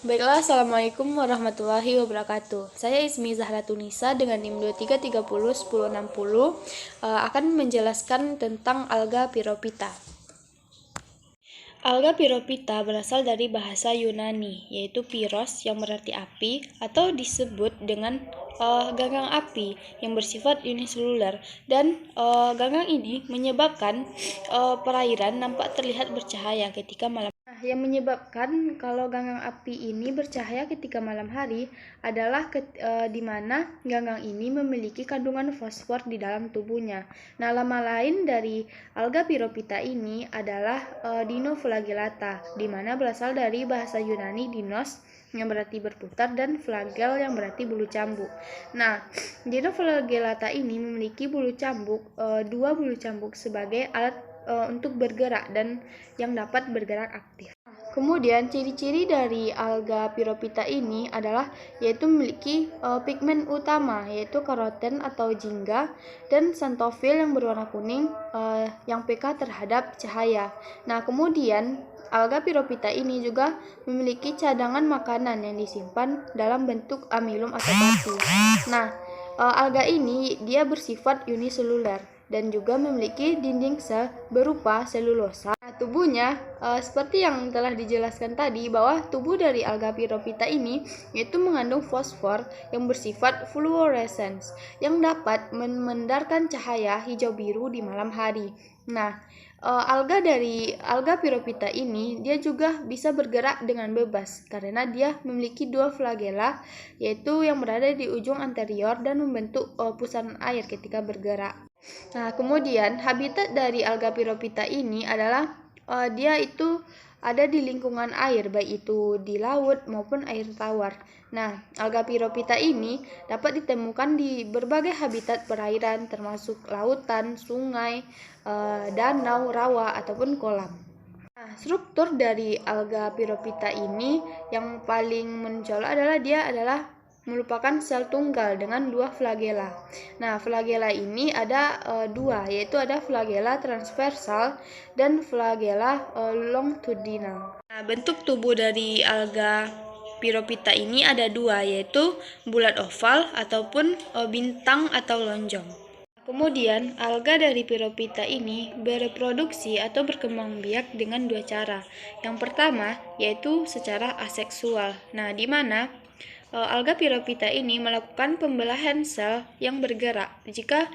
Baiklah, Assalamualaikum warahmatullahi wabarakatuh. Saya Ismi Zahra Tunisa dengan NIM 23301060 akan menjelaskan tentang alga Pyrophyta. Alga Pyrophyta berasal dari bahasa Yunani, yaitu pyros yang berarti api atau disebut dengan ganggang api yang bersifat uniseluler, dan ganggang ini menyebabkan perairan nampak terlihat bercahaya ketika malam. Yang menyebabkan kalau ganggang api ini bercahaya ketika malam hari adalah di mana ganggang ini memiliki kandungan fosfor di dalam tubuhnya. Nah, nama lain dari alga Pyrophyta ini adalah Dinoflagellata, di mana berasal dari bahasa Yunani dinos yang berarti berputar dan flagel yang berarti bulu cambuk. Nah, Dinoflagellata ini memiliki bulu cambuk, dua bulu cambuk sebagai alat untuk bergerak dan yang dapat bergerak aktif. Kemudian ciri-ciri dari alga Pyrophyta ini adalah yaitu memiliki pigmen utama yaitu karoten atau jingga dan xanthophyll yang berwarna kuning yang peka terhadap cahaya. Nah, kemudian alga Pyrophyta ini juga memiliki cadangan makanan yang disimpan dalam bentuk amilum atau batu. Nah, alga ini dia bersifat uniseluler dan juga memiliki dinding sel berupa selulosa. Tubuhnya seperti yang telah dijelaskan tadi bahwa tubuh dari alga Pyrophyta ini yaitu mengandung fosfor yang bersifat fluorescens yang dapat memandarkan cahaya hijau biru di malam hari. Nah, alga Pyrophyta ini dia juga bisa bergerak dengan bebas karena dia memiliki dua flagella yaitu yang berada di ujung anterior dan membentuk pusaran air ketika bergerak. Nah, kemudian habitat dari alga Pyrophyta ini adalah dia itu ada di lingkungan air, baik itu di laut maupun air tawar. Nah, alga Pyrophyta ini dapat ditemukan di berbagai habitat perairan termasuk lautan, sungai, danau, rawa, ataupun kolam. Nah, struktur dari alga Pyrophyta ini yang paling mencolok adalah dia merupakan sel tunggal dengan dua flagella. Nah, flagella ini ada dua, yaitu ada flagella transversal dan flagella longitudinal. Nah, bentuk tubuh dari alga Pyrophyta ini ada dua, yaitu bulat oval ataupun bintang atau lonjong. Kemudian, alga dari Pyrophyta ini bereproduksi atau berkembang biak dengan dua cara. Yang pertama, yaitu secara aseksual. Nah, di mana alga Pyrophyta ini melakukan pembelahan sel yang bergerak. Jika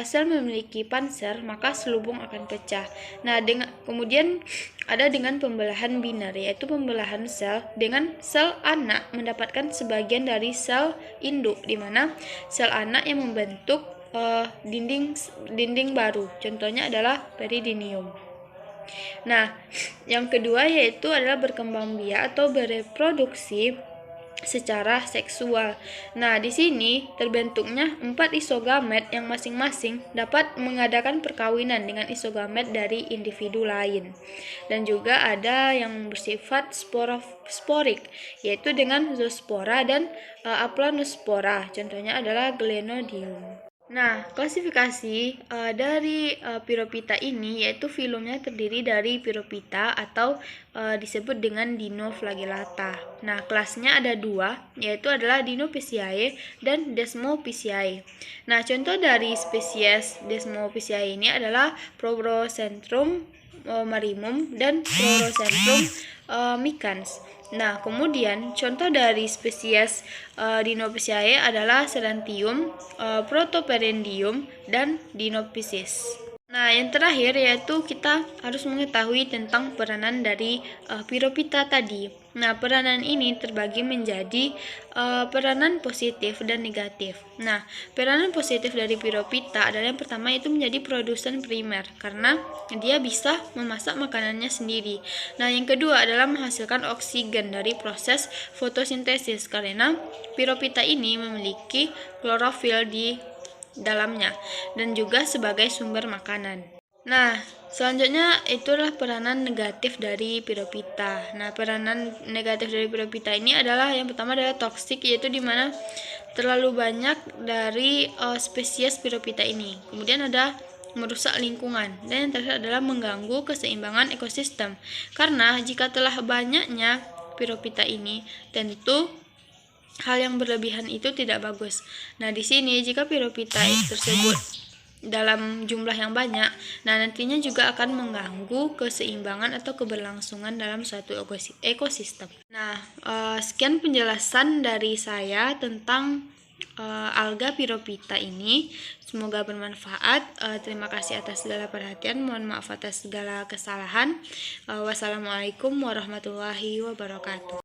sel memiliki panser, maka selubung akan pecah. Nah, kemudian ada dengan pembelahan biner, yaitu pembelahan sel dengan sel anak mendapatkan sebagian dari sel induk, di mana sel anak yang membentuk dinding baru. Contohnya adalah peridium. Nah, yang kedua yaitu adalah berkembang biak atau bereproduksi secara seksual. Nah, di sini terbentuknya 4 isogamet yang masing-masing dapat mengadakan perkawinan dengan isogamet dari individu lain. Dan juga ada yang bersifat sporik, yaitu dengan zoospora dan aplanospora. Contohnya adalah Glenoidium. Nah, klasifikasi dari Pyrophyta ini yaitu filumnya terdiri dari Pyrophyta atau disebut dengan Dinoflagellata. Nah, kelasnya ada dua, yaitu adalah Dinophyceae dan Desmophyceae. Nah, contoh dari spesies Desmophyceae ini adalah Proboscentrium marimum dan Proboscentrium micans. Nah, kemudian contoh dari spesies Dinophyceae adalah Serantium, Protoperendium, dan Dinophysis. Nah, yang terakhir yaitu kita harus mengetahui tentang peranan dari Pyrophyta tadi. Nah, peranan ini terbagi menjadi peranan positif dan negatif. Nah, peranan positif dari Pyrophyta adalah yang pertama itu menjadi produsen primer karena dia bisa memasak makanannya sendiri. Nah, yang kedua adalah menghasilkan oksigen dari proses fotosintesis karena Pyrophyta ini memiliki klorofil di dalamnya dan juga sebagai sumber makanan. Nah, selanjutnya itulah peranan negatif dari Pyrophyta. Nah, peranan negatif dari Pyrophyta ini adalah yang pertama adalah toksik, yaitu di mana terlalu banyak dari spesies Pyrophyta ini. Kemudian ada merusak lingkungan, dan yang terakhir adalah mengganggu keseimbangan ekosistem. Karena jika telah banyaknya piropita ini. Tentu hal yang berlebihan itu tidak bagus. Nah, di sini jika piropita tersebut dalam jumlah yang banyak, nah nantinya juga akan mengganggu keseimbangan atau keberlangsungan dalam suatu ekosistem. Nah, sekian penjelasan dari saya tentang alga piropita ini. Semoga bermanfaat. Terima kasih atas segala perhatian. Mohon maaf atas segala kesalahan. Wassalamualaikum warahmatullahi wabarakatuh.